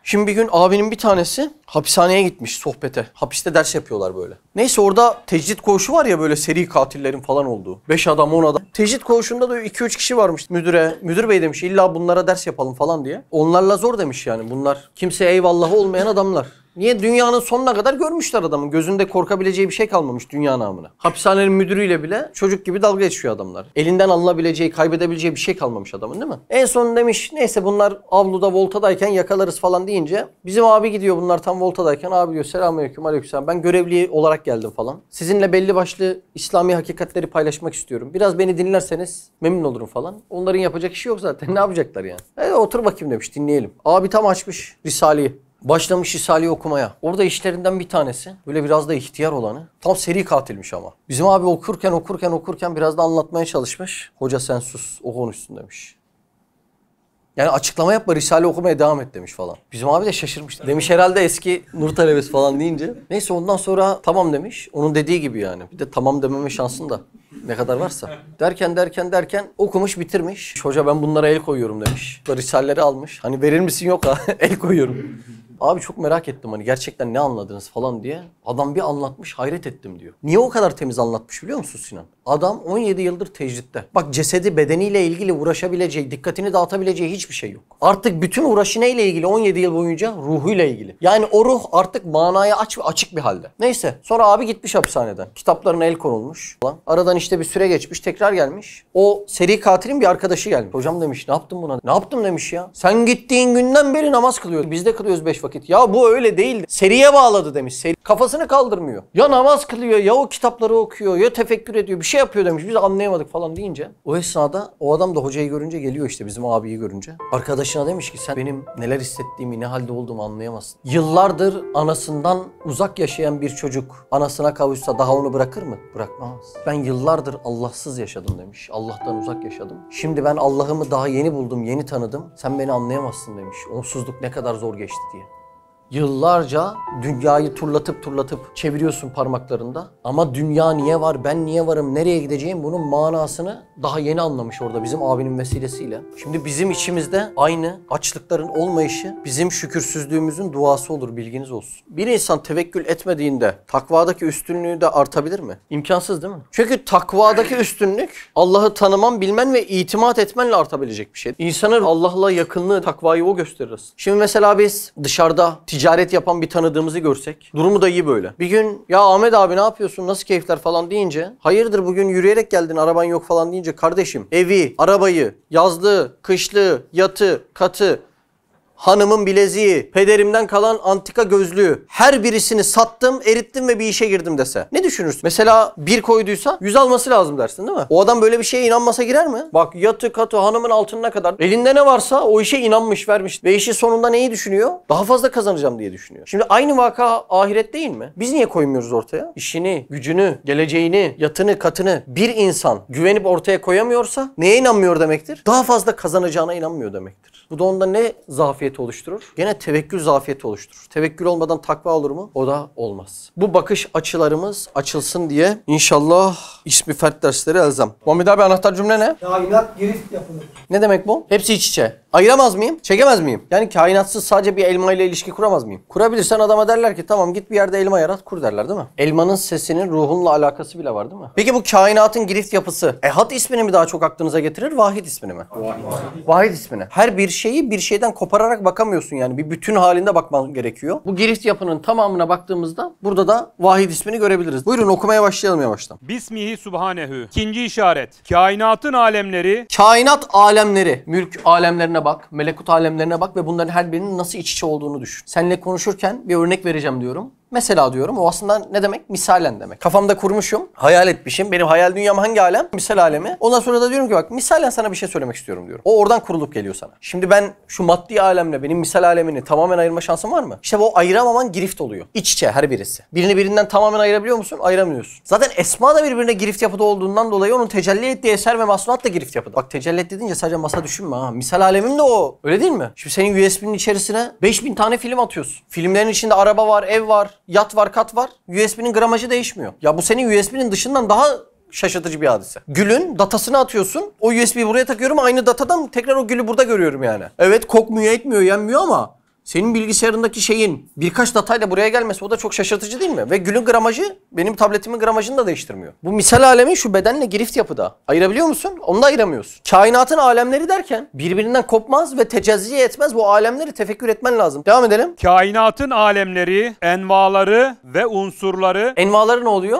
Şimdi bir gün abinin bir tanesi hapishaneye gitmiş sohbete. Hapiste ders yapıyorlar böyle. Neyse orada tecrit koğuşu var ya, böyle seri katillerin falan olduğu. 5 adam 10 adam. Tecrit koğuşunda da 2-3 kişi varmış müdüre. Müdür bey demiş illa bunlara ders yapalım falan diye. Onlarla zor demiş yani, bunlar kimseye eyvallahı olmayan adamlar. Niye? Dünyanın sonuna kadar görmüşler adamın. Gözünde korkabileceği bir şey kalmamış dünya namına. Hapishanenin müdürüyle bile çocuk gibi dalga geçiyor adamlar. Elinden alınabileceği, kaybedebileceği bir şey kalmamış adamın, değil mi? En son demiş neyse bunlar avluda voltadayken yakalarız falan deyince bizim abi gidiyor, bunlar tam voltadayken abi diyor selamünaleyküm, aleykümselam, ben görevli olarak geldim falan. Sizinle belli başlı İslami hakikatleri paylaşmak istiyorum. Biraz beni dinlerseniz memnun olurum falan. Onların yapacak işi yok zaten. Ne yapacaklar yani? Otur bakayım demiş, dinleyelim. Abi tam açmış Risale'yi. Başlamış Risale'yi okumaya. Orada işlerinden bir tanesi, böyle biraz da ihtiyar olanı, tam seri katilmiş ama. Bizim abi okurken biraz da anlatmaya çalışmış. Hoca sen sus, o konuşsun demiş. Yani açıklama yapma, Risale okumaya devam et demiş falan. Bizim abi de şaşırmış. Demiş herhalde eski Nur talebesi falan deyince. Neyse ondan sonra tamam demiş. Onun dediği gibi yani. Bir de tamam dememe şansın da ne kadar varsa. Derken okumuş bitirmiş. Hoca ben bunlara el koyuyorum demiş. Risaleleri almış. Hani verir misin, yok ha el koyuyorum. Abi çok merak ettim hani gerçekten ne anladınız falan diye. Adam bir anlatmış, hayret ettim diyor. Niye o kadar temiz anlatmış biliyor musun Sinan? Adam 17 yıldır tecritte. Bak cesedi, bedeniyle ilgili uğraşabileceği, dikkatini dağıtabileceği hiçbir şey yok. Artık bütün uğraşı neyle ilgili 17 yıl boyunca? Ruhuyla ilgili. Yani o ruh artık manaya açık bir halde. Neyse sonra abi gitmiş hapishaneden. Kitaplarına el konulmuş falan. Aradan işte bir süre geçmiş, tekrar gelmiş. O seri katilin bir arkadaşı gelmiş. Hocam demiş ne yaptın buna? Ne yaptım demiş ya. Sen gittiğin günden beri namaz kılıyor. Biz de kılıyoruz 5 vakit. Ya bu öyle değil. Seriye bağladı demiş. Kafasını kaldırmıyor. Ya namaz kılıyor, ya o kitapları okuyor, ya tefekkür ediyor. Bir şey yapıyor demiş. Biz anlayamadık falan deyince. O esnada o adam da hocayı görünce geliyor işte, bizim abiyi görünce. Arkadaşına demiş ki sen benim neler hissettiğimi, ne halde olduğumu anlayamazsın. Yıllardır anasından uzak yaşayan bir çocuk anasına kavuşsa daha onu bırakır mı? Bırakmaz. Ben yıllardır Allahsız yaşadım demiş. Allah'tan uzak yaşadım. Şimdi ben Allah'ımı daha yeni buldum, yeni tanıdım. Sen beni anlayamazsın demiş. Onsuzluk ne kadar zor geçti diye. Yıllarca dünyayı turlatıp çeviriyorsun parmaklarında. Ama dünya niye var, ben niye varım, nereye gideceğim, bunun manasını daha yeni anlamış orada bizim abinin vesilesiyle. Şimdi bizim içimizde aynı açlıkların olmayışı bizim şükürsüzlüğümüzün duası olur, bilginiz olsun. Bir insan tevekkül etmediğinde takvadaki üstünlüğü de artabilir mi? İmkansız değil mi? Çünkü takvadaki üstünlük Allah'ı tanıman, bilmen ve itimat etmenle artabilecek bir şey. İnsanın Allah'la yakınlığı, takvayı o gösterir. Şimdi mesela biz dışarıda ticaret yapan bir tanıdığımızı görsek, durumu da iyi böyle. Bir gün ya Ahmet abi ne yapıyorsun, nasıl keyifler falan deyince, hayırdır bugün yürüyerek geldin, araban yok falan deyince, kardeşim evi, arabayı, yazlığı, kışlığı, yatı, katı, hanımın bileziği, pederimden kalan antika gözlüğü, her birisini sattım, erittim ve bir işe girdim dese. Ne düşünürsün? Mesela 1 koyduysa 100 alması lazım dersin değil mi? O adam böyle bir şeye inanmasa girer mi? Bak yatı, katı, hanımın altınına kadar elinde ne varsa o işe inanmış, vermiş. Ve işin sonunda neyi düşünüyor? Daha fazla kazanacağım diye düşünüyor. Şimdi aynı vaka ahiret değil mi? Biz niye koymuyoruz ortaya? İşini, gücünü, geleceğini, yatını, katını bir insan güvenip ortaya koyamıyorsa neye inanmıyor demektir? Daha fazla kazanacağına inanmıyor demektir. Bu da onda ne zafiyeti oluşturur? Gene tevekkül zafiyeti oluşturur. Tevekkül olmadan takva olur mu? O da olmaz. Bu bakış açılarımız açılsın diye inşallah ismi fert dersleri elzem. Muhammed abi anahtar cümle ne? Kainat girift yapılır. Ne demek bu? Hepsi iç içe. Ayıramaz mıyım? Çekemez miyim? Yani kainatsız sadece bir elma ile ilişki kuramaz mıyım? Kurabilirsen adama derler ki tamam git bir yerde elma yarat kur derler değil mi? Elmanın sesinin ruhunla alakası bile var değil mi? Peki bu kainatın girift yapısı Ehad ismini mi daha çok aklınıza getirir, Vahid ismini mi? Vahid ismini. Her bir şeyi bir şeyden kopararak bakamıyorsun yani. Bir bütün halinde bakman gerekiyor. Bu girift yapının tamamına baktığımızda burada da Vahid ismini görebiliriz. Buyurun okumaya başlayalım yavaştan. Bismihi subhanehu. İkinci işaret. Kainatın alemleri. Kainat alemleri. Mülk alemlerine bak. Melekut alemlerine bak ve bunların her birinin nasıl iç içe olduğunu düşün. Seninle konuşurken bir örnek vereceğim diyorum. Mesela diyorum. O aslında ne demek? Misalen demek. Kafamda kurmuşum. Hayal etmişim. Benim hayal dünyam hangi alem? Misal alemi. Ondan sonra da diyorum ki bak misalen sana bir şey söylemek istiyorum diyorum. O oradan kurulup geliyor sana. Şimdi ben şu maddi alemle benim misal alemini tamamen ayırma şansım var mı? İşte bu ayıramaman girift oluyor. İç içe her birisi. Birini birinden tamamen ayırabiliyor musun? Ayıramıyorsun. Zaten esma da birbirine girift yapıda olduğundan dolayı onun tecelli ettiği eser ve masnuat da girift yapıda. Bak tecelli etti deyince sadece masa düşünme ha. Misal alemim de o. Öyle değil mi? Şimdi senin USB'nin içerisine 5000 tane film atıyorsun. Filmlerin içinde araba var, ev var, yat var, kat var. USB'nin gramajı değişmiyor. Ya bu senin USB'nin dışından daha şaşırtıcı bir hadise. Gülün datasını atıyorsun. O USB'yi buraya takıyorum. Aynı datadan tekrar o gülü burada görüyorum yani. Evet kokmuyor, etmiyor, yenmiyor ama Senin bilgisayarındaki şeyin birkaç datayla buraya gelmesi o da çok şaşırtıcı değil mi? Ve Gül'ün gramajı benim tabletimin gramajını da değiştirmiyor. Bu misal alemi şu bedenle girift yapıda. Ayırabiliyor musun? Onu da ayıramıyorsun. Kainatın alemleri derken birbirinden kopmaz ve tecezzi etmez. Bu alemleri tefekkür etmen lazım. Devam edelim. Kainatın alemleri, envaları ve unsurları. Envaları ne oluyor?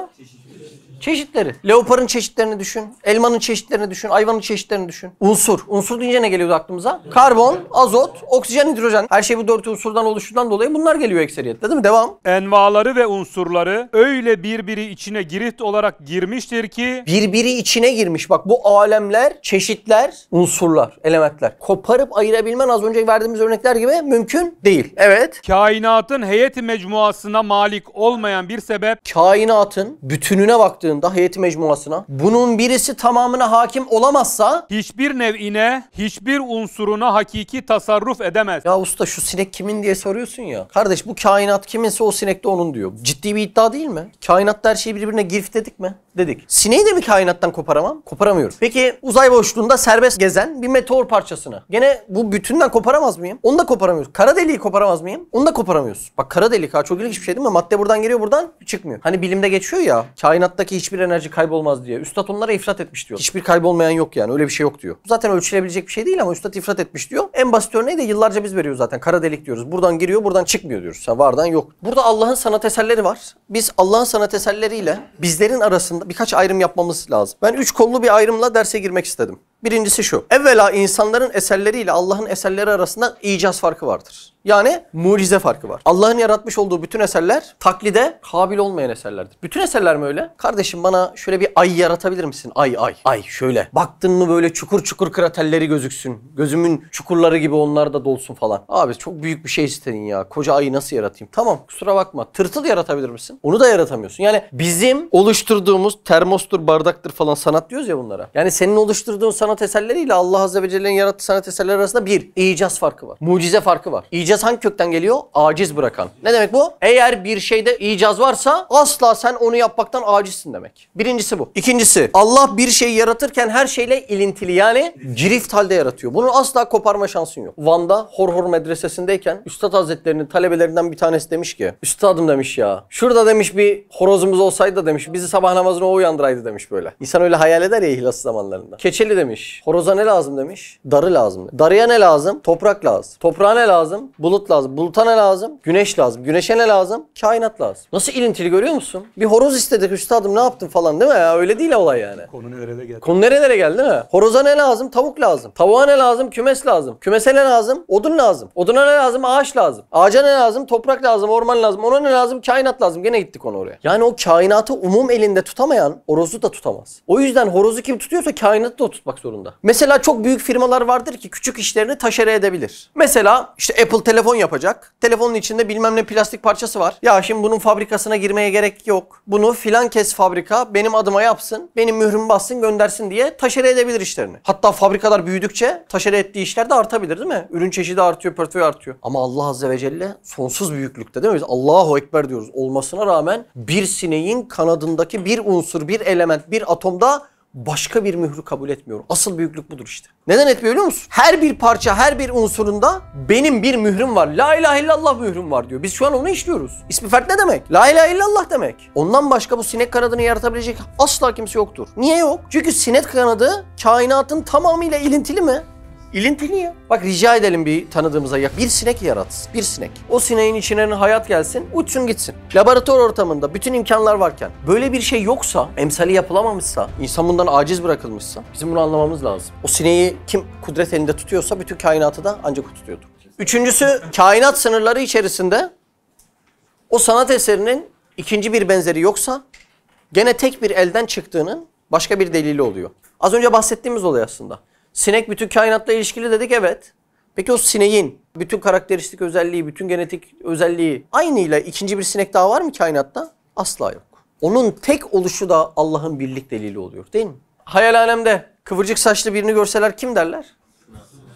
Çeşitleri. Leoparın çeşitlerini düşün. Elmanın çeşitlerini düşün. Ayvanın çeşitlerini düşün. Unsur. Unsur deyince ne geliyordu aklımıza? Karbon, azot, oksijen, hidrojen. Her şey bu 4 unsurdan oluştuğundan dolayı bunlar geliyor ekseriyetle değil mi? Devam. Envaları ve unsurları öyle birbiri içine girift olarak girmiştir ki Birbiri içine girmiş. Bak bu alemler, çeşitler, unsurlar, elementler. Koparıp ayırabilmen az önce verdiğimiz örnekler gibi mümkün değil. Evet. kainatın heyeti mecmuasına malik olmayan bir sebep Kainatın bütününe baktığında heyeti mecmuasına bunun birisi tamamına hakim olamazsa hiçbir nev'ine, hiçbir unsuruna hakiki tasarruf edemez. ya usta şu sinek kimin diye soruyorsun ya. Kardeş bu kainat kiminse o sinek de onun diyor. Ciddi bir iddia değil mi? Kainatta her şeyi birbirine girif dedik mi? Dedik. Sineği de mi kainattan koparamam? Koparamıyorum. Peki uzay boşluğunda serbest gezen bir meteor parçasını. Gene bu bütünden koparamaz mıyım? Onu da koparamıyoruz. Kara deliği koparamaz mıyım? Onu da koparamıyoruz. Bak kara delik ha çok ilginç bir şey değil mi? Madde buradan geliyor buradan çıkmıyor. Hani bilimde geçiyor ya kainattaki hiçbir enerji kaybolmaz diye. Üstad onlara ifrat etmiş diyor. Hiçbir kaybolmayan yok yani öyle bir şey yok diyor. Bu zaten ölçülebilecek bir şey değil ama Üstad ifrat etmiş diyor. En basit örneği de yıllarca biz veriyoruz zaten. Kara delik diyoruz. Buradan giriyor buradan çıkmıyor diyoruz. Ha, vardan yok. Burada Allah'ın sanat eserleri var. Biz Allah'ın sanat eserleriyle bizlerin arasında birkaç ayrım yapmamız lazım. Ben 3 kollu bir ayrımla derse girmek istedim. Birincisi şu. Evvela insanların eserleriyle Allah'ın eserleri arasında icaz farkı vardır. Yani mucize farkı var. Allah'ın yaratmış olduğu bütün eserler taklide kabil olmayan eserlerdir. Bütün eserler mi öyle? Kardeşim bana şöyle bir ay yaratabilir misin? Ay. Ay şöyle. Baktın mı böyle çukur çukur kraterleri gözüksün. Gözümün çukurları gibi onlar da dolsun falan. Abi çok büyük bir şey istedin ya. Koca ayı nasıl yaratayım? Tamam kusura bakma. Tırtıl yaratabilir misin? Onu da yaratamıyorsun. Yani bizim oluşturduğumuz termostur, bardaktır falan sanat diyoruz ya bunlara. Yani senin oluşturduğun sanat eserleriyle Allah Azze ve Celle'nin yarattığı sanat eserleri arasında bir icaz farkı var. Mucize farkı var. İcaz hangi kökten geliyor? Aciz bırakan. Ne demek bu? Eğer bir şeyde icaz varsa asla sen onu yapmaktan acizsin demek. Birincisi bu. İkincisi Allah bir şeyi yaratırken her şeyle ilintili yani girift halde yaratıyor. Bunu asla koparma şansın yok. Van'da Horhor medresesindeyken Üstad Hazretleri'nin talebelerinden bir tanesi demiş ki Üstadım demiş ya şurada demiş bir horozumuz olsaydı da demiş bizi sabah namazına o uyandıraydı demiş böyle. İnsan öyle hayal eder ya ihlas zamanlarında. Keçeli demiş. Horoza ne lazım demiş? Darı lazım. Darıya ne lazım? Toprak lazım. Toprağa ne lazım? Bulut lazım. Buluta ne lazım? Güneş lazım. Güneşe ne lazım? Kainat lazım. Nasıl ilintili görüyor musun? Bir horoz istedik üstadım ne yaptın falan değil mi ya? Öyle değil olay yani. Konu nereye geldi? Konu nerelere geldi değil mi? Horoza ne lazım? Tavuk lazım. Tavuğa ne lazım? Kümes lazım. Kümese ne lazım? Odun lazım. Oduna ne lazım? Ağaç lazım. Ağaca ne lazım? Toprak lazım. Orman lazım. Ona ne lazım? Kainat lazım. Gene gittik onu oraya. Yani o kainatı umum elinde tutamayan horozu da tutamaz. O yüzden horozu kim tutuyorsa kainatı da tutmak zorunda. Mesela çok büyük firmalar vardır ki küçük işlerini taşere edebilir. Mesela işte Apple telefon yapacak. Telefonun içinde bilmem ne plastik parçası var. Ya şimdi bunun fabrikasına girmeye gerek yok. Bunu filan kes fabrika benim adıma yapsın. Benim mührümü bassın göndersin diye taşere edebilir işlerini. Hatta fabrikalar büyüdükçe taşere ettiği işler de artabilir değil mi? Ürün çeşidi artıyor, portföy artıyor. Ama Allah Azze ve Celle sonsuz büyüklükte değil mi? Biz Allahu Ekber diyoruz. Olmasına rağmen bir sineğin kanadındaki bir unsur, bir element, bir atomda başka bir mührü kabul etmiyorum. Asıl büyüklük budur işte. Neden etmiyor biliyor musun? Her bir parça, her bir unsurunda benim bir mührüm var. La ilahe illallah mührüm var diyor. Biz şu an onu işliyoruz. İsmi fert ne demek? La ilahe illallah demek. Ondan başka bu sinek kanadını yaratabilecek asla kimse yoktur. Niye yok? Çünkü sinek kanadı kainatın tamamıyla ilintili mi? İlintili ya. Bak rica edelim bir tanıdığımıza ya bir sinek yaratsın. Bir sinek. O sineğin içine hayat gelsin, uçsun gitsin. Laboratuvar ortamında bütün imkanlar varken böyle bir şey yoksa, emsali yapılamamışsa, insan bundan aciz bırakılmışsa bizim bunu anlamamız lazım. O sineği kim kudret elinde tutuyorsa bütün kainatı da ancak o tutuyordur. Üçüncüsü kainat sınırları içerisinde o sanat eserinin ikinci bir benzeri yoksa gene tek bir elden çıktığının başka bir delili oluyor. Az önce bahsettiğimiz olay aslında. Sinek bütün kainatla ilişkili dedik evet. Peki o sineğin bütün karakteristik özelliği, bütün genetik özelliği aynıyla ikinci bir sinek daha var mı kainatta? Asla yok. Onun tek oluşu da Allah'ın birlik delili oluyor değil mi? Hayal alemde kıvırcık saçlı birini görseler kim derler?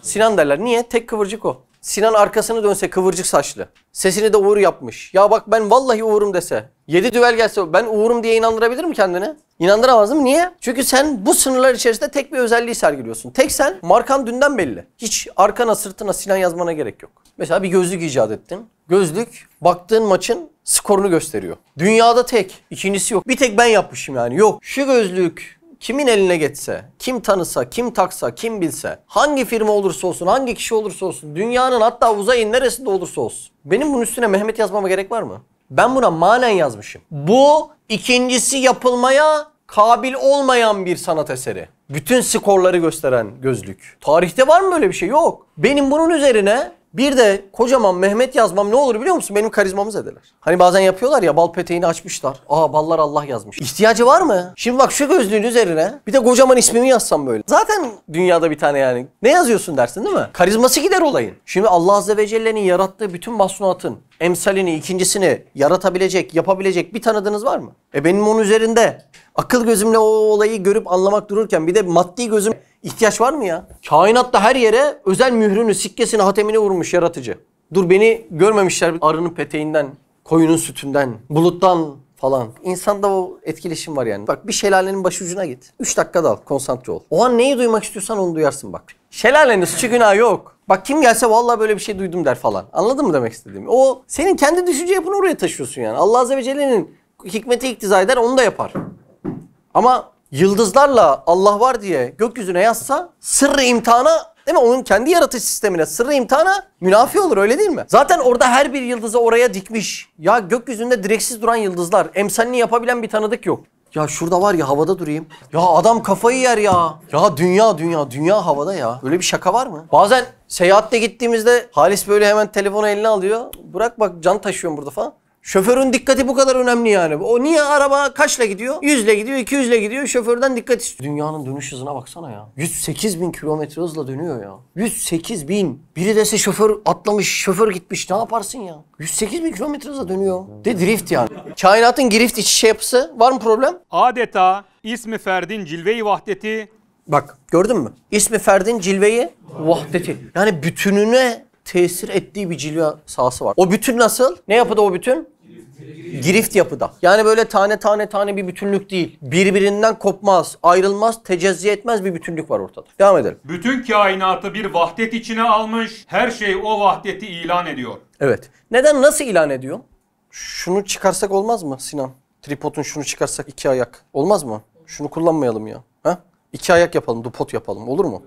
Sinan derler. Niye? Tek kıvırcık o. Sinan arkasını dönse kıvırcık saçlı. Sesini de Uğur yapmış. Ya bak ben vallahi Uğur'um dese. 7 düvel gelse ben Uğur'um diye inandırabilir mi kendini? İnandıramaz değil mi? Niye? Çünkü sen bu sınırlar içerisinde tek bir özelliği sergiliyorsun. Tek sen, markan dünden belli. Hiç arkana sırtına Sinan yazmana gerek yok. Mesela bir gözlük icat ettin. Gözlük baktığın maçın skorunu gösteriyor. Dünyada tek. İkincisi yok. Bir tek ben yapmışım yani. Yok. Şu gözlük kimin eline geçse, kim tanısa, kim taksa, kim bilse, hangi firma olursa olsun, hangi kişi olursa olsun, dünyanın hatta uzayın neresinde olursa olsun. Benim bunun üstüne Mehmet yazmama gerek var mı? Ben buna manen yazmışım. Bu ikincisi yapılmaya kabil olmayan bir sanat eseri. Bütün skorları gösteren gözlük. Tarihte var mı böyle bir şey? Yok. Benim bunun üzerine bir de kocaman Mehmet yazmam ne olur biliyor musun? Benim karizmamı zedeler. Hani bazen yapıyorlar ya, bal peteğini açmışlar. Aa, ballar Allah yazmış. İhtiyacı var mı? Şimdi bak şu gözlüğün üzerine bir de kocaman ismimi yazsam böyle. Zaten dünyada bir tane yani. Ne yazıyorsun dersin değil mi? Karizması gider olayın. Şimdi Allah Azze ve Celle'nin yarattığı bütün masnuatın emsalini, ikincisini yaratabilecek, yapabilecek bir tanıdığınız var mı? Benim onun üzerinde akıl gözümle o olayı görüp anlamak dururken bir de maddi gözüm ihtiyaç var mı ya? Kainatta her yere özel mührünü, sikkesini, hatemini vurmuş yaratıcı. Dur beni görmemişler arının peteğinden, koyunun sütünden, buluttan falan. İnsanda o etkileşim var yani. Bak bir şelalenin başucuna git. 3 dakika dal, konsantre ol. O an neyi duymak istiyorsan onu duyarsın bak. Şelalenin suçu günahı yok. Bak kim gelse vallahi böyle bir şey duydum der falan. Anladın mı demek istediğimi? O senin kendi düşünce yapını oraya taşıyorsun yani. Allah Azze ve Celle'nin hikmeti iktiza eder, onu da yapar. Ama yıldızlarla Allah var diye gökyüzüne yazsa sırrı imtihana, değil mi? Onun kendi yaratış sistemine sırrı imtihana münafi olur, öyle değil mi? Zaten orada her bir yıldızı oraya dikmiş. Ya gökyüzünde direksiz duran yıldızlar, emsalini yapabilen bir tanıdık yok. Ya şurada var ya, havada durayım. Ya adam kafayı yer ya. Ya dünya havada ya. Öyle bir şaka var mı? Bazen seyahatte gittiğimizde Halis böyle hemen telefonu eline alıyor. Bırak bak, can taşıyorum burada falan. Şoförün dikkati bu kadar önemli yani. O niye araba kaçla gidiyor? 100'le gidiyor, 200'le gidiyor. Şoförden dikkat istiyor. Dünyanın dönüş hızına baksana ya. 108 bin kilometre hızla dönüyor ya. 108 bin. Biri dese şoför atlamış, şoför gitmiş. Ne yaparsın ya? 108 bin kilometre hızla dönüyor. De drift yani. Kainatın girift iç içe yapısı. Var mı problem? Adeta ismi ferdin cilve-i vahdeti. Bak gördün mü? İsmi ferdin cilveyi vahdeti. Yani bütününe tesir ettiği bir cilve sahası var. O bütün nasıl? Ne yapıda o bütün? Girift yapıda. Yani böyle tane bir bütünlük değil. Birbirinden kopmaz, ayrılmaz, tecezzi etmez bir bütünlük var ortada. Devam edelim. Bütün kainatı bir vahdet içine almış, her şey o vahdeti ilan ediyor. Evet. Neden, nasıl ilan ediyor? Şunu çıkarsak olmaz mı Sinan? Tripodun şunu çıkarsak 2 ayak. Olmaz mı? Şunu kullanmayalım ya. Ha? 2 ayak yapalım, dupot yapalım. Olur mu?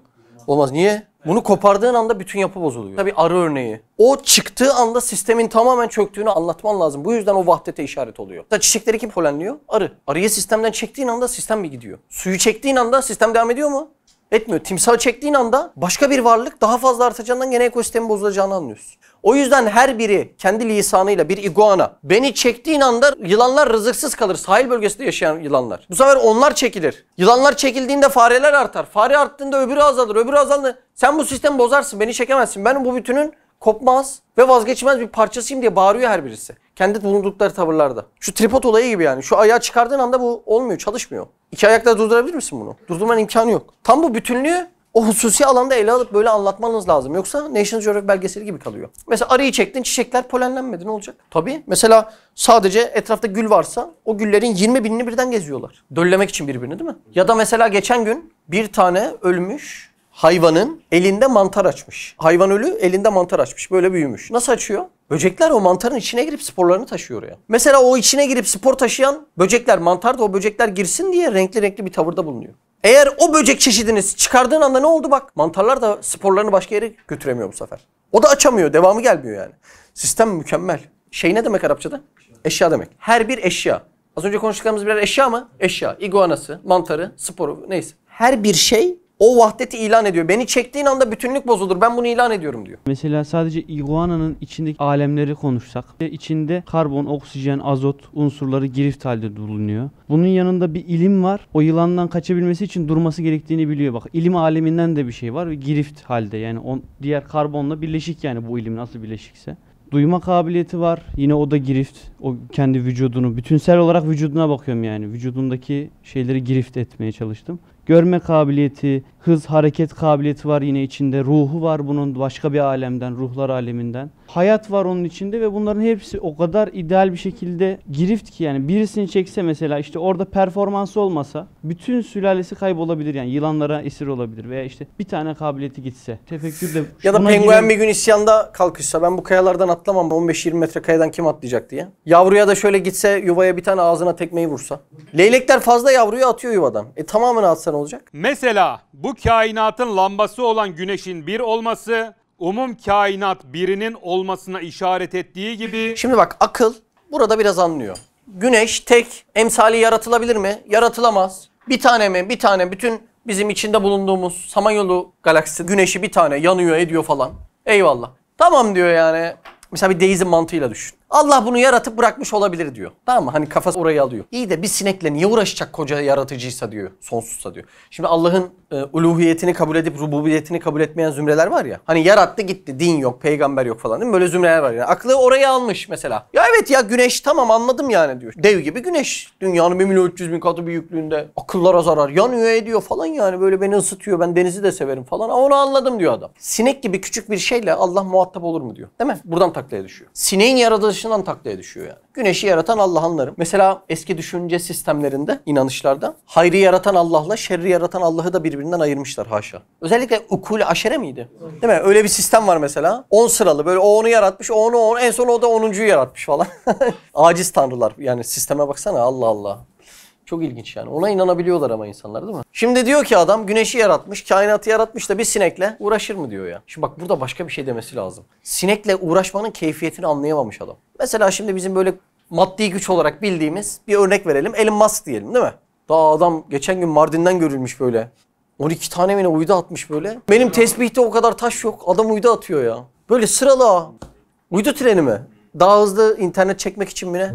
Olmaz. Niye? Bunu kopardığın anda bütün yapı bozuluyor. Tabii arı örneği. O çıktığı anda sistemin tamamen çöktüğünü anlatman lazım. Bu yüzden o vahdete işaret oluyor. Da çiçekleri kim polenliyor? Arı. Arıyı sistemden çektiğin anda sistem bir gidiyor. Suyu çektiğin anda sistem devam ediyor mu? Etmiyor. Timsahı çektiğin anda başka bir varlık daha fazla artacağından gene ekosistemin bozulacağını anlıyorsun. O yüzden her biri kendi lisanıyla bir iguana. Beni çektiğin anda yılanlar rızıksız kalır. Sahil bölgesinde yaşayan yılanlar. Bu sefer onlar çekilir. Yılanlar çekildiğinde fareler artar. Fare arttığında öbürü azalır. Öbürü azalır. Sen bu sistemi bozarsın. Beni çekemezsin. Ben bu bütünün kopmaz ve vazgeçilmez bir parçasıyım diye bağırıyor her birisi. Kendi bulundukları tavırlarda. Şu tripod olayı gibi yani. Şu ayağı çıkardığın anda bu olmuyor, çalışmıyor. 2 ayakla durdurabilir misin bunu? Durdurmanın imkanı yok. Tam bu bütünlüğü o hususi alanda ele alıp böyle anlatmanız lazım. Yoksa National Geographic belgeseli gibi kalıyor. Mesela arıyı çektin, çiçekler polenlenmedi. Ne olacak? Tabii. Mesela sadece etrafta gül varsa o güllerin 20 binini birden geziyorlar. Döllemek için birbirini, değil mi? Ya da mesela geçen gün bir tane ölmüş hayvanın elinde mantar açmış. Hayvan ölü, elinde mantar açmış. Böyle büyümüş. Nasıl açıyor? Böcekler o mantarın içine girip sporlarını taşıyor oraya. Mesela o içine girip spor taşıyan böcekler, mantar da o böcekler girsin diye renkli bir tavırda bulunuyor. Eğer o böcek çeşidini çıkardığın anda ne oldu bak? Mantarlar da sporlarını başka yere götüremiyor bu sefer. O da açamıyor, devamı gelmiyor yani. Sistem mükemmel. Şey ne demek Arapçada? Eşya demek. Her bir eşya. Az önce konuştuklarımız birer eşya mı? Eşya. İguanası, mantarı, sporu, neyse. Her bir şey o vahdeti ilan ediyor. Beni çektiğin anda bütünlük bozulur. Ben bunu ilan ediyorum diyor. Mesela sadece iguananın içindeki alemleri konuşsak. İçinde karbon, oksijen, azot unsurları girift halde bulunuyor. Bunun yanında bir ilim var. O yılandan kaçabilmesi için durması gerektiğini biliyor. Bak ilim aleminden de bir şey var. Girift halde yani diğer karbonla birleşik yani bu ilim nasıl birleşikse. Duyma kabiliyeti var. Yine o da girift. O kendi vücudunu, bütünsel olarak vücuduna bakıyorum yani. Vücudundaki şeyleri girift etmeye çalıştım. Görme kabiliyeti, hız, hareket kabiliyeti var yine içinde. Ruhu var bunun başka bir alemden, ruhlar aleminden. Hayat var onun içinde ve bunların hepsi o kadar ideal bir şekilde girift ki yani birisini çekse mesela işte orada performansı olmasa bütün sülalesi kaybolabilir yani yılanlara esir olabilir veya işte bir tane kabiliyeti gitse. Tefekkür de Ya da buna penguen bir gün isyanda kalkışsa ben bu kayalardan atlamam 15-20 metre kayadan kim atlayacak diye. Yavruya da şöyle gitse yuvaya bir tane ağzına tekmeyi vursa. Leylekler fazla yavruyu atıyor yuvadan. Tamamını atsa ne olacak? Mesela bu kainatın lambası olan güneşin bir olması, kainat birinin olmasına işaret ettiği gibi... Şimdi bak akıl burada biraz anlıyor. Güneş tek emsali yaratılabilir mi? Yaratılamaz. Bir tane mi? Bir tane. Bütün bizim içinde bulunduğumuz Samanyolu galaksisi güneşi bir tane yanıyor ediyor falan. Eyvallah. Tamam diyor yani. Mesela bir deizm mantığıyla düşün. Allah bunu yaratıp bırakmış olabilir diyor. Tamam mı? Hani kafası orayı alıyor. İyi de bir sinekle niye uğraşacak koca yaratıcıysa diyor. Sonsuzsa diyor. Şimdi Allah'ın uluhiyetini kabul edip rububiyetini kabul etmeyen zümreler var ya. Hani yarattı gitti. Din yok, peygamber yok falan değil mi? Böyle zümreler var yani. Aklı orayı almış mesela. Ya evet ya güneş tamam anladım yani diyor. Dev gibi güneş. Dünyanın 1.300.000 katı büyüklüğünde. Akıllara zarar. Yanıyor ediyor falan yani. Böyle beni ısıtıyor. Ben denizi de severim falan. Onu anladım diyor adam. Sinek gibi küçük bir şeyle Allah muhatap olur mu diyor. Değil mi? Buradan taklaya düşüyor. Sineğin yaratılışından taklaya düşüyor yani. Güneşi yaratan Allah anlarım. Mesela eski düşünce sistemlerinde, inanışlarda hayrı yaratan Allah'la şerri yaratan Allah'ı da birbirinden ayırmışlar haşa. Özellikle ukul-i aşere miydi? Değil mi? Öyle bir sistem var mesela. 10 sıralı böyle o onu yaratmış, o onu en son o da 10'uncuyu yaratmış falan. Aciz tanrılar. Yani sisteme baksana Allah Allah. Çok ilginç yani. Ona inanabiliyorlar ama insanlar değil mi? Şimdi diyor ki adam güneşi yaratmış, kainatı yaratmış da bir sinekle uğraşır mı diyor ya. Şimdi bak burada başka bir şey demesi lazım. Sinekle uğraşmanın keyfiyetini anlayamamış adam. Mesela şimdi bizim böyle maddi güç olarak bildiğimiz bir örnek verelim. Elon Musk diyelim değil mi? Daha adam geçen gün Mardin'den görülmüş böyle. 12 tane mi ne uydu atmış böyle. Benim tesbihte o kadar taş yok. Adam uydu atıyor ya. Böyle sıralı uydu treni mi? Daha hızlı internet çekmek için mi ne?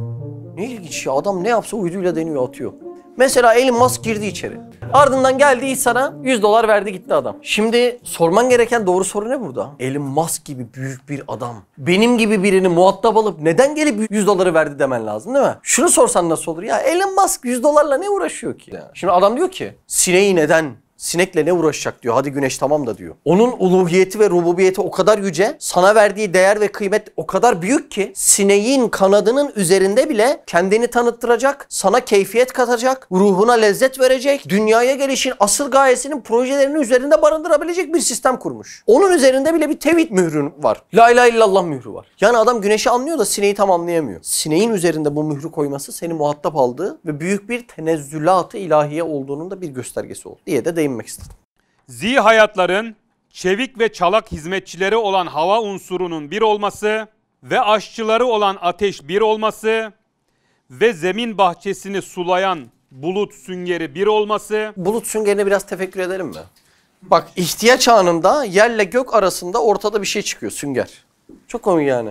Ne ilginç ya. Adam ne yapsa uyduyla deniyor atıyor. Mesela Elon Musk girdi içeri. Ardından geldi sana $100 verdi gitti adam. Şimdi sorman gereken doğru soru ne burada? Elon Musk gibi büyük bir adam. Benim gibi birini muhatap alıp neden gelip $100 verdi demen lazım değil mi? Şunu sorsan nasıl olur? Ya Elon Musk $100'la ne uğraşıyor ki? Şimdi adam diyor ki sineği neden? Sinekle ne uğraşacak diyor. Hadi güneş tamam da diyor. Onun uluhiyeti ve rububiyeti o kadar yüce, sana verdiği değer ve kıymet o kadar büyük ki sineğin kanadının üzerinde bile kendini tanıttıracak, sana keyfiyet katacak, ruhuna lezzet verecek, dünyaya gelişin asıl gayesinin projelerini üzerinde barındırabilecek bir sistem kurmuş. Onun üzerinde bile bir tevhid mührü var. La ilahe illallah mührü var. Yani adam güneşi anlıyor da sineği tam anlayamıyor. Sineğin üzerinde bu mührü koyması seni muhatap aldığı ve büyük bir tenezzülat-ı ilahiye olduğunun da bir göstergesi oldu diye de değinmek istedim. Zihayatların çevik ve çalak hizmetçileri olan hava unsurunun bir olması ve aşçıları olan ateş bir olması ve zemin bahçesini sulayan bulut süngeri bir olması. Bulut süngerine biraz tefekkür edelim mi? Bak ihtiyaç anında yerle gök arasında ortada bir şey çıkıyor sünger. Çok komik yani.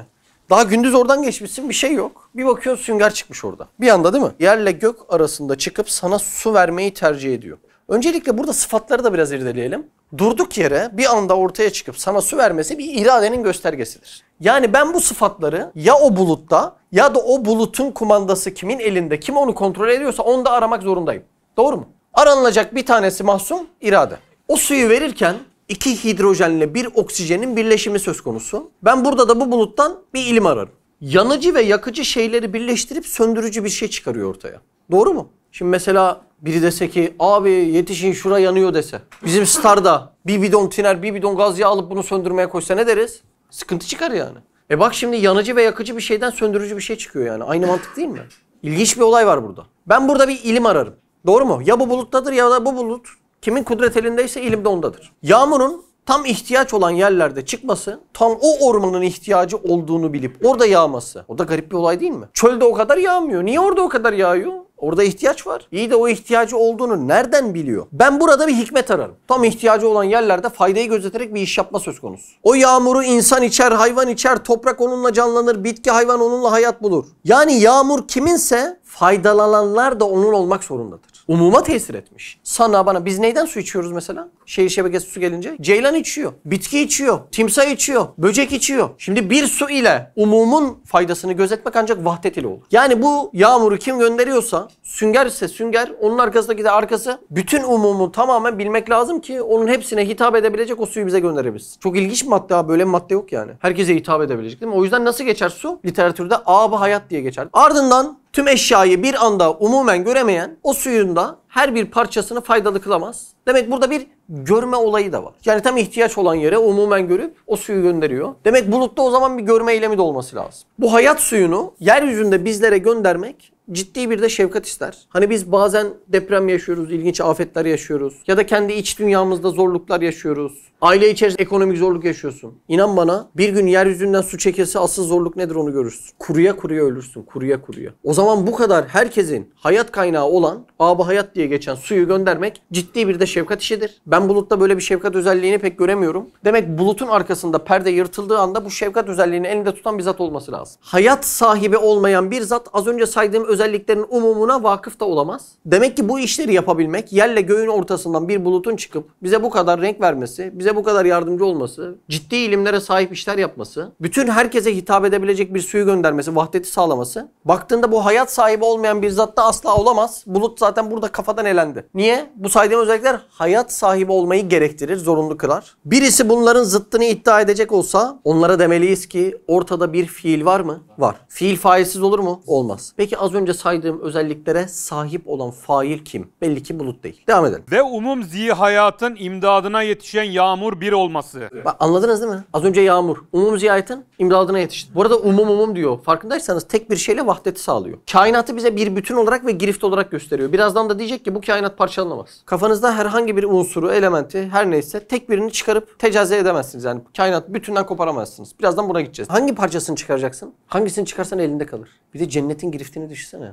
Daha gündüz oradan geçmişsin bir şey yok. Bir bakıyorsun sünger çıkmış orada. Bir anda değil mi? Yerle gök arasında çıkıp sana su vermeyi tercih ediyor. Öncelikle burada sıfatları da biraz irdeleyelim. Durduk yere bir anda ortaya çıkıp sana su vermesi bir iradenin göstergesidir. Yani ben bu sıfatları ya o bulutta ya da o bulutun kumandası kimin elinde, kim onu kontrol ediyorsa onu da aramak zorundayım. Doğru mu? Aranılacak bir tanesi mahsum irade. O suyu verirken 2 hidrojenle 1 oksijenin birleşimi söz konusu. Ben burada da bu buluttan bir ilim ararım. Yanıcı ve yakıcı şeyleri birleştirip söndürücü bir şey çıkarıyor ortaya. Doğru mu? Şimdi mesela biri dese ki abi yetişin şura yanıyor dese. Bizim Star'da bir bidon tiner bir bidon gaz yağı alıp bunu söndürmeye koysa ne deriz? Sıkıntı çıkar yani. Bak şimdi yanıcı ve yakıcı bir şeyden söndürücü bir şey çıkıyor yani. Aynı mantık değil mi? İlginç bir olay var burada. Ben burada bir ilim ararım. Doğru mu? Ya bu buluttadır ya da bu bulut kimin kudret elindeyse ilim de ondadır. Yağmurun tam ihtiyaç olan yerlerde çıkması, tam o ormanın ihtiyacı olduğunu bilip orada yağması. O da garip bir olay değil mi? Çölde o kadar yağmıyor. Niye orada o kadar yağıyor? Orada ihtiyaç var. İyi de o ihtiyacı olduğunu nereden biliyor? Ben burada bir hikmet ararım. Tam ihtiyacı olan yerlerde faydayı gözeterek bir iş yapma söz konusu. O yağmuru insan içer, hayvan içer, toprak onunla canlanır, bitki hayvan onunla hayat bulur. Yani yağmur kiminse faydalananlar da onun olmak zorundadır. Umuma tesir etmiş. Sana bana biz neyden su içiyoruz mesela? Şehir şebekesi su gelince ceylan içiyor, bitki içiyor, timsah içiyor, böcek içiyor. Şimdi bir su ile umumun faydasını gözetmek ancak vahdet ile olur. Yani bu yağmuru kim gönderiyorsa, sünger ise sünger, onun arkasındaki de arkası, bütün umumu tamamen bilmek lazım ki onun hepsine hitap edebilecek o suyu bize gönderebilsin. Çok ilginç bir madde abi, böyle bir madde yok yani. Herkese hitap edebilecek değil mi? O yüzden nasıl geçer su? Literatürde ab-ı hayat diye geçer. Ardından tüm eşyayı bir anda umumen göremeyen o suyun da her bir parçasını faydalı kılamaz. Demek burada bir görme olayı da var. Yani tam ihtiyaç olan yere umumen görüp o suyu gönderiyor. Demek bulutta o zaman bir görme eylemi de olması lazım. Bu hayat suyunu yeryüzünde bizlere göndermek ciddi bir de şefkat ister. Hani biz bazen deprem yaşıyoruz, ilginç afetler yaşıyoruz. Ya da kendi iç dünyamızda zorluklar yaşıyoruz. Aile içerisinde ekonomik zorluk yaşıyorsun. İnan bana bir gün yeryüzünden su çekilse asıl zorluk nedir onu görürsün. Kuruya kuruya ölürsün. Kuruya kuruya. O zaman bu kadar herkesin hayat kaynağı olan ab-ı hayat diye geçen suyu göndermek ciddi bir de şefkat işidir. Ben bulutta böyle bir şefkat özelliğini pek göremiyorum. Demek bulutun arkasında perde yırtıldığı anda bu şefkat özelliğini elinde tutan bir zat olması lazım. Hayat sahibi olmayan bir zat az önce saydığım özelliklerin umumuna vakıf da olamaz. Demek ki bu işleri yapabilmek, yerle göğün ortasından bir bulutun çıkıp bize bu kadar renk vermesi, bize bu kadar yardımcı olması, ciddi ilimlere sahip işler yapması, bütün herkese hitap edebilecek bir suyu göndermesi, vahdeti sağlaması. Baktığında bu hayat sahibi olmayan bir zat da asla olamaz. Bulut zaten burada kafadan elendi. Niye? Bu saydığım özellikler hayat sahibi olmayı gerektirir, zorunlu kılar. Birisi bunların zıttını iddia edecek olsa onlara demeliyiz ki ortada bir fiil var mı? Var. Fiil failsiz olur mu? Olmaz. Peki az önce saydığım özelliklere sahip olan fail kim? Belli ki bulut değil. Devam edelim. Ve umum zihayatın imdadına yetişen yağmur bir olması. Bak, anladınız değil mi? Az önce yağmur. Umum ziyayetin imdadına yetişti. Bu arada umum diyor. Farkındaysanız tek bir şeyle vahdeti sağlıyor. Kainatı bize bir bütün olarak ve girift olarak gösteriyor. Birazdan da diyecek ki bu kainat parçalanamaz. Kafanızda herhangi bir unsuru, elementi her neyse tek birini çıkarıp tecazi edemezsiniz. Yani kainat bütünden koparamazsınız. Birazdan buna gideceğiz. Hangi parçasını çıkaracaksın? Hangisini çıkarsan elinde kalır. Bir de cennetin giriftini düşünsene.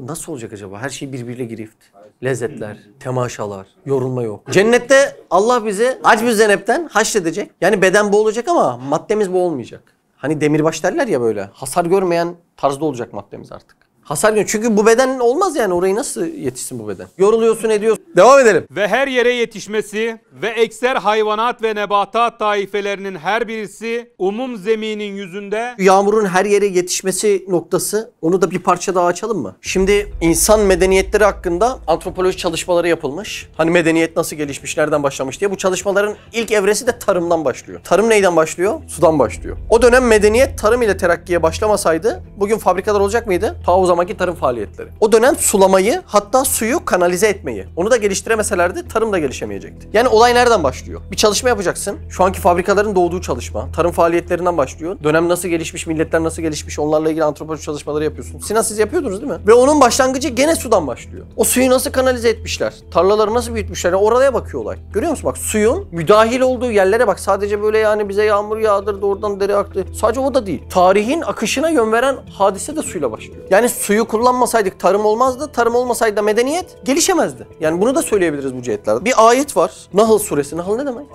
Nasıl olacak acaba? Her şey birbiriyle girift. Lezzetler, temaşalar, yorulma yok. Cennette Allah bizi acb-ü zenepten haşredecek. Yani beden boğulacak ama maddemiz boğulmayacak. Hani demirbaş derler ya böyle. Hasar görmeyen tarzda olacak maddemiz artık. Hasar görüyor. Çünkü bu beden olmaz yani. Orayı nasıl yetişsin bu beden? Yoruluyorsun, ediyorsun. Devam edelim. Ve her yere yetişmesi ve ekser hayvanat ve nebatat taifelerinin her birisi umum zeminin yüzünde Yağmurun her yere yetişmesi noktası, onu da bir parça daha açalım mı? Şimdi insan medeniyetleri hakkında antropoloji çalışmaları yapılmış. Hani medeniyet nasıl gelişmiş, nereden başlamış diye. Bu çalışmaların ilk evresi de tarımdan başlıyor. Tarım neyden başlıyor? Sudan başlıyor. O dönem medeniyet tarım ile terakkiye başlamasaydı bugün fabrikalar olacak mıydı? Ta o zamanki tarım faaliyetleri. O dönem sulamayı, hatta suyu kanalize etmeyi, onu da geliştiremeselerdi tarım da gelişemeyecekti. Yani olay nereden başlıyor? Bir çalışma yapacaksın. Şu anki fabrikaların doğduğu çalışma. Tarım faaliyetlerinden başlıyor. Dönem nasıl gelişmiş, milletler nasıl gelişmiş, onlarla ilgili antropoloji çalışmaları yapıyorsun. Sinan siz yapıyordunuz değil mi? Ve onun başlangıcı gene sudan başlıyor. O suyu nasıl kanalize etmişler? Tarlaları nasıl büyütmüşler? Yani oraya bakıyor olay. Görüyor musun? Bak suyun müdahil olduğu yerlere bak. Sadece böyle yani bize yağmur yağdırdı, oradan dere aktı. Sadece o da değil. Tarihin akışına yön veren hadise de suyla başlıyor. Yani suyu kullanmasaydık tarım olmazdı. Tarım olmasaydı da medeniyet gelişemezdi. Yani bunu da söyleyebiliriz bu cihetlerde. Bir ayet var. Nahl suresi. Nahl ne demek?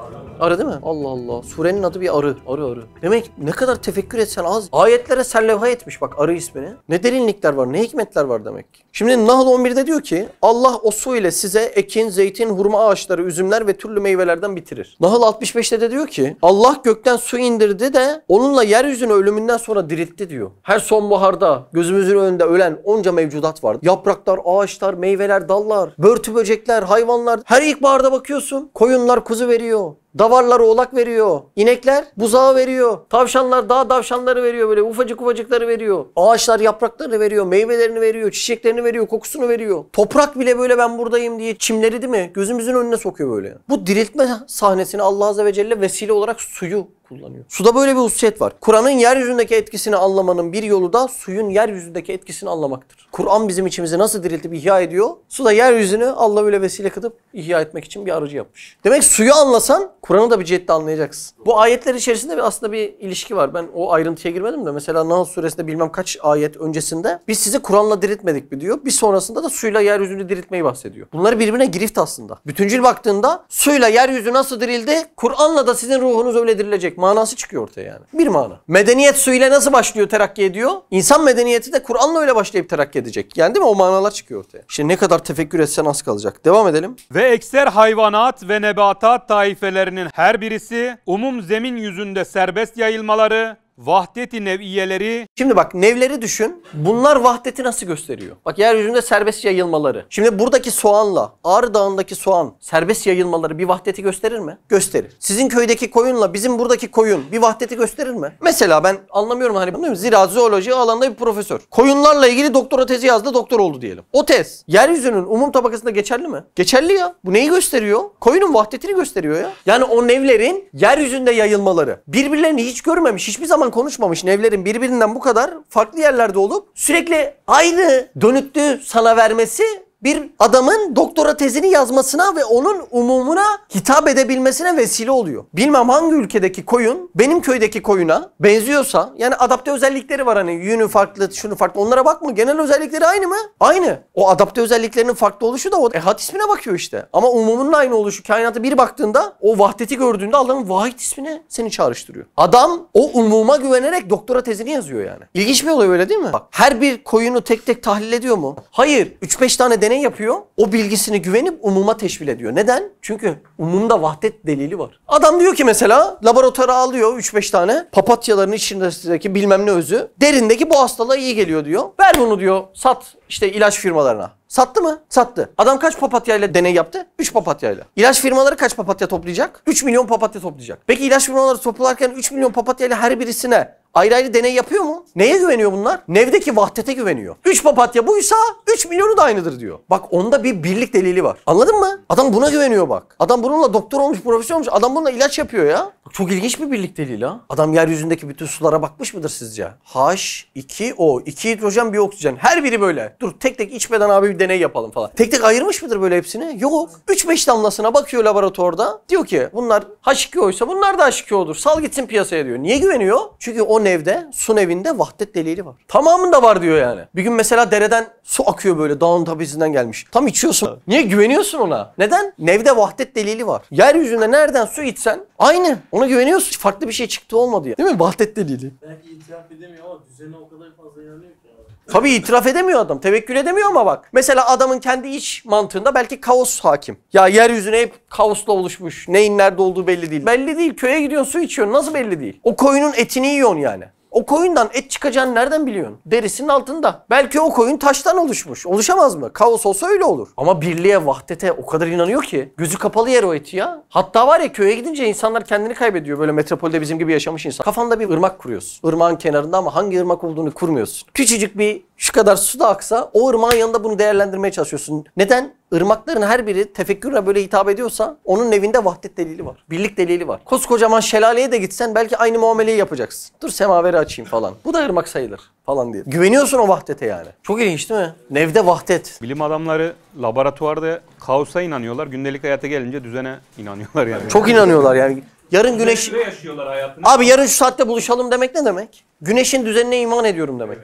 Arı değil mi? Allah Allah. Surenin adı bir arı. Arı. Demek ne kadar tefekkür etsen az. Ayetlere serlevha etmiş bak arı ismini. Ne derinlikler var, ne hikmetler var demek. Şimdi Nahl 11'de diyor ki Allah o su ile size ekin, zeytin, hurma ağaçları, üzümler ve türlü meyvelerden bitirir. Nahl 65'te de diyor ki Allah gökten su indirdi de onunla yeryüzünü ölümünden sonra diriltti diyor. Her sonbaharda gözümüzün önünde ölen onca mevcudat var. Yapraklar, ağaçlar, meyveler, dallar, börtü böcekler, hayvanlar. Her ilkbaharda bakıyorsun. Koyunlar kuzu veriyor. Davarlar oğlak veriyor. İnekler buzağı veriyor. Tavşanlar dağ tavşanları veriyor, böyle ufacık ufacıkları veriyor. Ağaçlar yapraklarını veriyor, meyvelerini veriyor, çiçeklerini veriyor, kokusunu veriyor. Toprak bile böyle ben buradayım diye çimleri değil mi? Gözümüzün önüne sokuyor böyle. Bu diriltme sahnesini Allah Azze ve Celle vesile olarak suyu kullanıyor. Suda böyle bir hususiyet var. Kur'an'ın yeryüzündeki etkisini anlamanın bir yolu da suyun yeryüzündeki etkisini anlamaktır. Kur'an bizim içimizi nasıl diriltip ihya ediyor? Su da yeryüzünü Allah öyle vesile kılıp ihya etmek için bir aracı yapmış. Demek suyu anlasan Kur'an'ı da bir cihette anlayacaksın. Bu ayetler içerisinde aslında bir ilişki var. Ben o ayrıntıya girmedim de mesela Nahl suresinde bilmem kaç ayet öncesinde biz sizi Kur'an'la diriltmedik mi diyor. Bir sonrasında da suyla yeryüzünü diriltmeyi bahsediyor. Bunları birbirine girift aslında. Bütüncül baktığında suyla yeryüzü nasıl dirildi? Kur'an'la da sizin ruhunuz öyle dirilecek. manası çıkıyor ortaya yani. Bir mana. Medeniyet su ile nasıl başlıyor, terakki ediyor? İnsan medeniyeti de Kur'an'la öyle başlayıp terakki edecek. Yani değil mi? O manalar çıkıyor ortaya. İşte ne kadar tefekkür etsen az kalacak. Devam edelim. Ve ekser hayvanat ve nebatat taifelerinin her birisi umum zemin yüzünde serbest yayılmaları, vahdet-i nev'iyeleri. Şimdi bak, nevleri düşün. Bunlar vahdeti nasıl gösteriyor? Bak, yeryüzünde serbest yayılmaları. Şimdi buradaki soğanla Ağrı Dağı'ndaki soğan serbest yayılmaları bir vahdeti gösterir mi? Gösterir. Sizin köydeki koyunla bizim buradaki koyun bir vahdeti gösterir mi? Mesela ben anlamıyorum hani, anlıyor musun? Ziraat zooloji alanında bir profesör. Koyunlarla ilgili doktora tezi yazdı, doktor oldu diyelim. O tez yeryüzünün umum tabakasında geçerli mi? Geçerli ya. Bu neyi gösteriyor? Koyunun vahdetini gösteriyor ya. Yani o nevlerin yeryüzünde yayılmaları. Birbirlerini hiç görmemiş, hiçbir zaman konuşmamış nevlerin birbirinden bu kadar farklı yerlerde olup sürekli aynı dönütlüğü sana vermesi bir adamın doktora tezini yazmasına ve onun umumuna hitap edebilmesine vesile oluyor. Bilmem hangi ülkedeki koyun benim köydeki koyuna benziyorsa, yani adapte özellikleri var, hani yünü farklı, şunu farklı, onlara bakma, genel özellikleri aynı mı? Aynı. O adapte özelliklerinin farklı oluşu da o ehad ismine bakıyor işte. Ama umumunun aynı oluşu, kainata bir baktığında o vahdeti gördüğünde Allah'ın vahid ismine seni çağrıştırıyor. Adam o umuma güvenerek doktora tezini yazıyor yani. İlginç bir olay, öyle değil mi? Bak, her bir koyunu tek tek tahlil ediyor mu? Hayır. 3-5 tane deney yapıyor. O bilgisini güvenip umuma teşvil ediyor. Neden? Çünkü umumda vahdet delili var. Adam diyor ki mesela, laboratuvara alıyor 3-5 tane papatyaların içindeki bilmem ne özü. Derindeki bu hastalığa iyi geliyor diyor. Ver bunu diyor. Sat işte ilaç firmalarına. Sattı mı? Sattı. Adam kaç papatyayla deney yaptı? 3 papatyayla. İlaç firmaları kaç papatya toplayacak? 3 milyon papatya toplayacak. Peki ilaç firmaları toplarken 3 milyon papatyayla her birisine ayrı ayrı deney yapıyor mu? Neye güveniyor bunlar? Nevdeki vahdete güveniyor. 3 papatya buysa 3 milyonu da aynıdır diyor. Bak, onda bir birlik delili var. Anladın mı? Adam buna güveniyor bak. Adam bununla doktor olmuş, profesör olmuş. Adam bununla ilaç yapıyor ya. Çok ilginç bir birlik delili ha. Adam yeryüzündeki bütün sulara bakmış mıdır sizce? H2O, 2 hidrojen, bir oksijen. Her biri böyle. Dur tek tek içmeden abi bir deney yapalım falan. Tek tek ayırmış mıdır böyle hepsini? Yok. 3-5 damlasına bakıyor laboratuvarda. Diyor ki bunlar H2O ise bunlar da H2O'dur. Sal gitsin piyasaya diyor. Niye güveniyor? Çünkü o nevde, su nevinde vahdet delili var. Tamamında var diyor yani. Bir gün mesela dereden su akıyor böyle, dağın tepesinden gelmiş. Tam içiyorsun. Niye güveniyorsun ona? Neden? Nevde vahdet delili var. Yeryüzünde nereden su içsen aynı. Ona güveniyorsun. Farklı bir şey çıktı olmadı ya. Değil mi? Vahdet delili. Belki itiraf edemiyor ama düzene o kadar fazla inanıyor ki abi. Tabii itiraf edemiyor adam. Tevekkül edemiyor ama bak. Mesela adamın kendi iç mantığında belki kaos hakim. Ya yeryüzüne hep kaosla oluşmuş. Neyin nerede olduğu belli değil. Belli değil. Köye gidiyorsun, su içiyorsun. Nasıl belli değil? O koyunun etini yiyorsun yani. O koyundan et çıkacağını nereden biliyorsun? Derisinin altında. Belki o koyun taştan oluşmuş. Oluşamaz mı? Kaos olsa öyle olur. Ama birliğe, vahdete o kadar inanıyor ki. Gözü kapalı yer o eti ya. Hatta var ya, köye gidince insanlar kendini kaybediyor. Böyle metropolde bizim gibi yaşamış insan. Kafanda bir ırmak kuruyorsun. Irmağın kenarında ama hangi ırmak olduğunu kurmuyorsun. Küçücük bir şu kadar su da aksa o ırmağın yanında bunu değerlendirmeye çalışıyorsun. Neden? Irmakların her biri tefekkürle böyle hitap ediyorsa onun evinde vahdet delili var. Birlik delili var. Koskocaman şelaleye de gitsen belki aynı muameleyi yapacaksın. Dur semaveri açayım falan. Bu da ırmak sayılır falan diye. Güveniyorsun o vahdete yani. Çok ilginç değil mi? Nevde vahdet. Bilim adamları laboratuvarda kaosa inanıyorlar. Gündelik hayata gelince düzene inanıyorlar yani. Çok inanıyorlar yani. Yarın güneş... Düzeninde yaşıyorlar hayatını. Abi yarın şu saatte buluşalım demek ne demek? Güneşin düzenine iman ediyorum demek.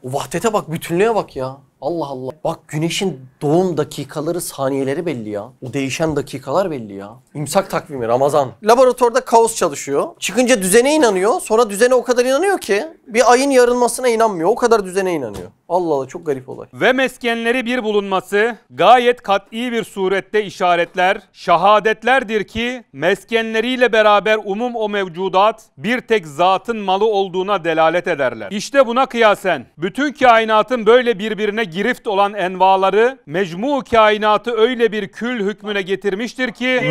O vahdete bak, bütünlüğe bak ya. Allah Allah. Bak, güneşin doğum dakikaları, saniyeleri belli ya. O değişen dakikalar belli ya. İmsak takvimi, Ramazan. Laboratuvarda kaos çalışıyor. Çıkınca düzene inanıyor. Sonra düzene o kadar inanıyor ki bir ayın yarılmasına inanmıyor. O kadar düzene inanıyor. Allah Allah, çok garip olay. Ve meskenleri bir bulunması gayet kat'i bir surette işaretler, şahadetlerdir ki meskenleriyle beraber umum o mevcudat bir tek zatın malı olduğuna delalet ederler. İşte buna kıyasen bütün kainatın böyle birbirine girift olan envaları mecmu kainatı öyle bir kül hükmüne getirmiştir ki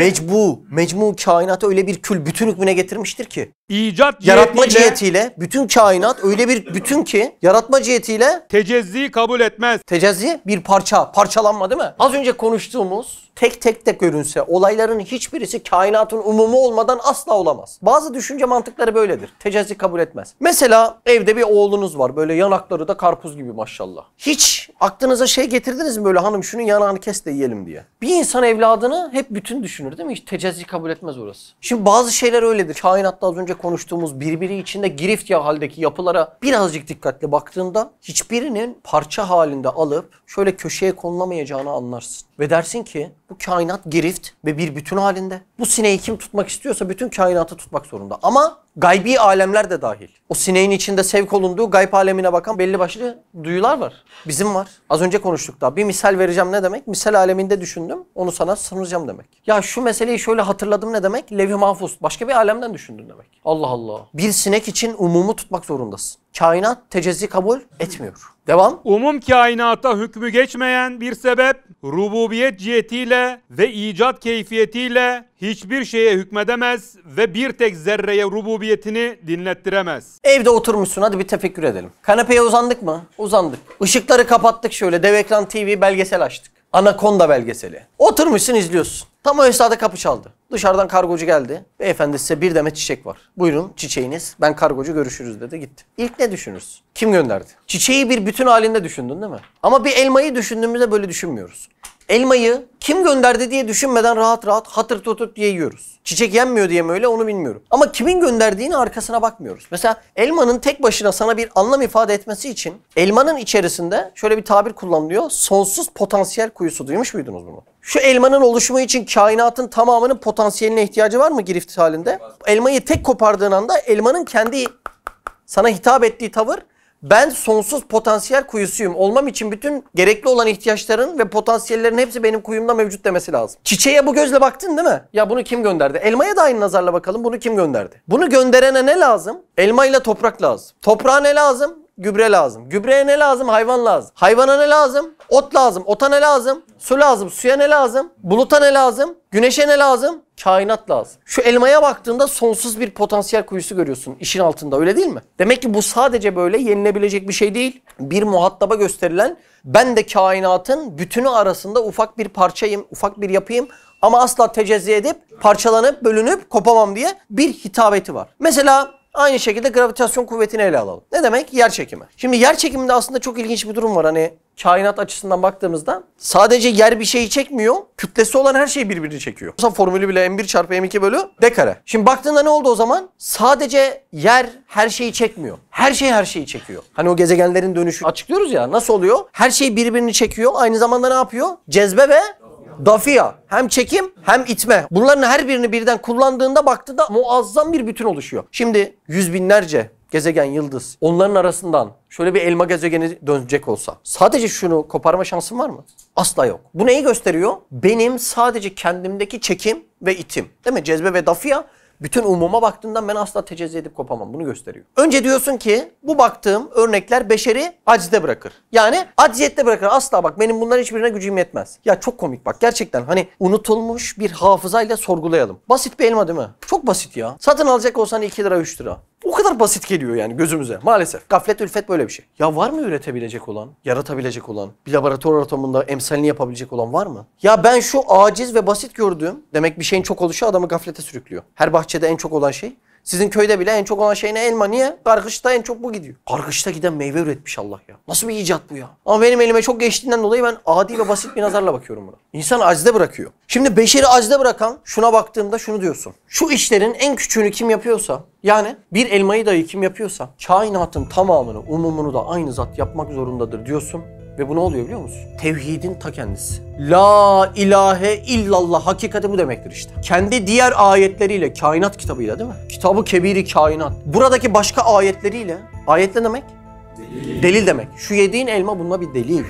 Mecmu kainatı öyle bir kül bütün hükmüne getirmiştir ki. icat Yaratma cihetiyle bütün kainat öyle bir bütün ki yaratma cihetiyle tecezzi kabul etmez. tecezzi bir parça, parçalanma değil mi? Az önce konuştuğumuz tek tek de görünse olayların hiçbirisi kainatın umumu olmadan asla olamaz. Bazı düşünce mantıkları böyledir. Tecezzi kabul etmez. Mesela evde bir oğlunuz var. Böyle yanakları da karpuz gibi maşallah. Hiç aklınıza şey getirdiniz mi böyle, hanım şunun yanağını kes de yiyelim diye? Bir insan evladını hep bütün düşünür değil mi? Hiç tecezzi kabul etmez orası. Şimdi bazı şeyler öyledir. Kainatta az önce konuştuğumuz birbiri içinde girift ya haldeki yapılara birazcık dikkatli baktığında hiçbirinin parça halinde alıp şöyle köşeye konulamayacağını anlarsın. Ve dersin ki bu kainat girift ve bir bütün halinde. Bu Bu sineği kim tutmak istiyorsa bütün kainatı tutmak zorunda. Ama gaybi alemler de dahil. O sineğin içinde sevk olunduğu gayb alemine bakan belli başlı duyular var. Bizim var. Az önce konuştuk daha. Bir misal vereceğim ne demek? Misal aleminde düşündüm. Onu sana sunacağım demek. Ya şu meseleyi şöyle hatırladım ne demek? Levh-i mahfuz. Başka bir alemden düşündün demek. Allah Allah. Bir sinek için umumu tutmak zorundasın. Kainat tecezzi kabul etmiyor. Devam. Umum kainata hükmü geçmeyen bir sebep, rububiyet cihetiyle ve icat keyfiyetiyle hiçbir şeye hükmedemez ve bir tek zerreye rububiyetini dinlettiremez. Evde oturmuşsun, hadi bir tefekkür edelim. Kanepeye uzandık mı? Uzandık. Işıkları kapattık şöyle, dev ekran TV belgesel açtık. Anakonda belgeseli. Oturmuşsun izliyorsun. Tam o esnada kapı çaldı. Dışarıdan kargocu geldi. Beyefendi size bir demet çiçek var. Buyurun çiçeğiniz. Ben kargocu, görüşürüz dedi, gitti. İlk ne düşünürsün? Kim gönderdi? Çiçeği bir bütün halinde düşündün değil mi? Ama bir elmayı düşündüğümüzde böyle düşünmüyoruz. Elmayı kim gönderdi diye düşünmeden rahat rahat hatır tutut diye yiyoruz. Çiçek yenmiyor diye mi öyle onu bilmiyorum. Ama kimin gönderdiğini arkasına bakmıyoruz. Mesela elmanın tek başına sana bir anlam ifade etmesi için elmanın içerisinde şöyle bir tabir kullanılıyor. Sonsuz potansiyel kuyusu. Duymuş muydunuz bunu? Şu elmanın oluşumu için kainatın tamamının potansiyeline ihtiyacı var mı girift halinde? Elmayı tek kopardığın anda elmanın kendi sana hitap ettiği tavır, ben sonsuz potansiyel kuyusuyum. Olmam için bütün gerekli olan ihtiyaçların ve potansiyellerin hepsi benim kuyumda mevcut demesi lazım. Çiçeğe bu gözle baktın değil mi? Ya bunu kim gönderdi? Elmaya da aynı nazarla bakalım. Bunu kim gönderdi? Bunu gönderene ne lazım? Elma ile toprak lazım. Toprağa ne lazım? Gübre lazım. Gübreye ne lazım? Hayvan lazım. Hayvana ne lazım? Ot lazım. Ota ne lazım? Su lazım. Suya ne lazım? Buluta ne lazım? Güneşe ne lazım? Kainat lazım. Şu elmaya baktığında sonsuz bir potansiyel kuyusu görüyorsun işin altında, öyle değil mi? Demek ki bu sadece böyle yenilebilecek bir şey değil. Bir muhataba gösterilen, ben de kainatın bütünü arasında ufak bir parçayım, ufak bir yapıyım ama asla tecezzi edip parçalanıp bölünüp kopamam diye bir hitabeti var. Mesela aynı şekilde gravitasyon kuvvetini ele alalım. Ne demek? Yer çekimi. Şimdi yer çekiminde aslında çok ilginç bir durum var. Hani kainat açısından baktığımızda sadece yer bir şeyi çekmiyor, kütlesi olan her şey birbirini çekiyor. Mesela formülü bile m1 çarpı m2 bölü d kare. Şimdi baktığında ne oldu o zaman? Sadece yer her şeyi çekmiyor. Her şey her şeyi çekiyor. Hani o gezegenlerin dönüşü açıklıyoruz ya, nasıl oluyor? Her şey birbirini çekiyor. Aynı zamanda ne yapıyor? Cezbe ve dafiya. Hem çekim hem itme. Bunların her birini birden kullandığında baktığında muazzam bir bütün oluşuyor. Şimdi yüz binlerce gezegen, yıldız, onların arasından şöyle bir elma gezegeni dönecek olsa sadece şunu koparma şansın var mı? Asla yok. Bu neyi gösteriyor? Benim sadece kendimdeki çekim ve itim. Değil mi? Cezbe ve dafiya bütün umuma baktığından ben asla tecezzi edip kopamam. Bunu gösteriyor. Önce diyorsun ki bu baktığım örnekler beşeri aczde bırakır. Yani acziyette bırakır. Asla bak benim bunların hiçbirine gücüm yetmez. Ya çok komik bak gerçekten, hani unutulmuş bir hafızayla sorgulayalım. Basit bir elma değil mi? Çok basit ya. Satın alacak olsan 2 lira 3 lira. O kadar basit geliyor yani gözümüze maalesef. Gaflet ülfet böyle bir şey. Ya var mı üretebilecek olan, yaratabilecek olan, bir laboratuvar ortamında emsalini yapabilecek olan var mı? Ya ben şu aciz ve basit gördüğüm, demek bir şeyin çok oluşu adamı gaflete sürüklüyor. Her bahçede en çok olan şey, sizin köyde bile en çok olan şey ne? Elma. Niye? Kargışta en çok bu gidiyor. Kargışta giden meyve üretmiş Allah ya. Nasıl bir icat bu ya? Ama benim elime çok geçtiğinden dolayı ben adi ve basit bir nazarla bakıyorum buna. İnsan aczde bırakıyor. Şimdi beşeri aczde bırakan, şuna baktığımda şunu diyorsun. Şu işlerin en küçüğünü kim yapıyorsa, yani bir elmayı dahi kim yapıyorsa, kainatın tamamını, umumunu da aynı zat yapmak zorundadır diyorsun. Ve bu ne oluyor biliyor musun? Tevhidin ta kendisi. La ilahe illallah hakikati bu demektir işte. Kendi diğer ayetleriyle, kainat kitabıyla değil mi? Kitabı kebiri kainat. Buradaki başka ayetleriyle, ayet ne demek? Delil demek. Şu yediğin elma bununla bir delil.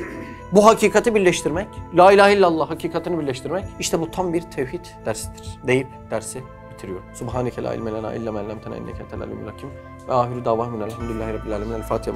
Bu hakikati birleştirmek, la ilahe illallah hakikatini birleştirmek, işte bu tam bir tevhid dersidir deyip dersi bitiriyor. Subhaneke la ilme lena illa ma allamtena inneke entel alimul hakim. Ve ahiru davahum elhamdülillahi rabbil alamin. El Fatiha.